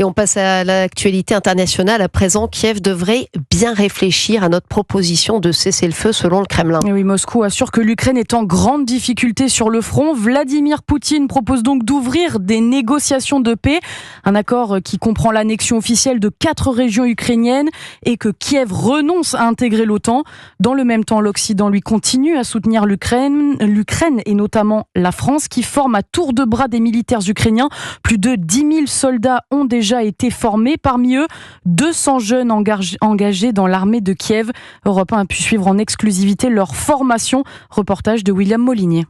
Et on passe à l'actualité internationale. À présent, Kiev devrait bien réfléchir à notre proposition de cessez-le-feu selon le Kremlin. Et oui, Moscou assure que l'Ukraine est en grande difficulté sur le front. Vladimir Poutine propose donc d'ouvrir des négociations de paix. Un accord qui comprend l'annexion officielle de 4 régions ukrainiennes et que Kiev renonce à intégrer l'OTAN. Dans le même temps, l'Occident lui continue à soutenir l'Ukraine et notamment la France qui forme à tour de bras des militaires ukrainiens. Plus de 10 000 soldats ont déjà été formés. Parmi eux, 200 jeunes engagés dans l'armée de Kiev. Europe 1 a pu suivre en exclusivité leur formation. Reportage de William Molinier.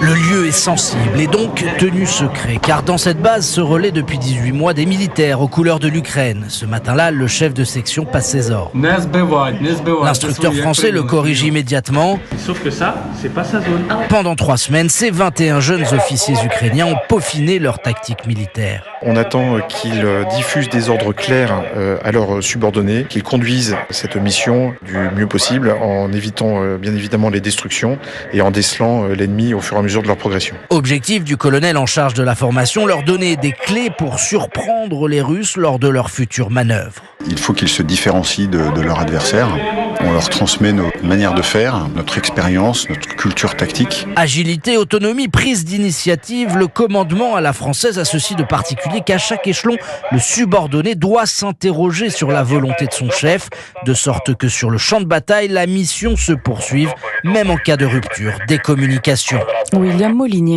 Le lieu est sensible et donc tenu secret, car dans cette base se relaient depuis 18 mois des militaires aux couleurs de l'Ukraine. Ce matin-là, le chef de section passe ses ordres. L'instructeur français le corrige immédiatement. Sauf que ça, c'est pas sa zone. Pendant 3 semaines, ces 21 jeunes officiers ukrainiens ont peaufiné leur tactique militaire. On attend qu'ils diffusent des ordres clairs à leurs subordonnés, qu'ils conduisent cette mission du mieux possible en évitant bien évidemment les destructions et en décelant l'ennemi au fur et à mesure de leur progression. Objectif du colonel en charge de la formation, leur donner des clés pour surprendre les Russes lors de leurs futures manœuvres. Il faut qu'ils se différencient de leur adversaire. On leur transmet nos manières de faire, notre expérience, notre culture tactique. Agilité, autonomie, prise d'initiative, le commandement à la française a ceci de particulier qu'à chaque échelon, le subordonné doit s'interroger sur la volonté de son chef, de sorte que sur le champ de bataille, la mission se poursuive, même en cas de rupture des communications. William Molinier.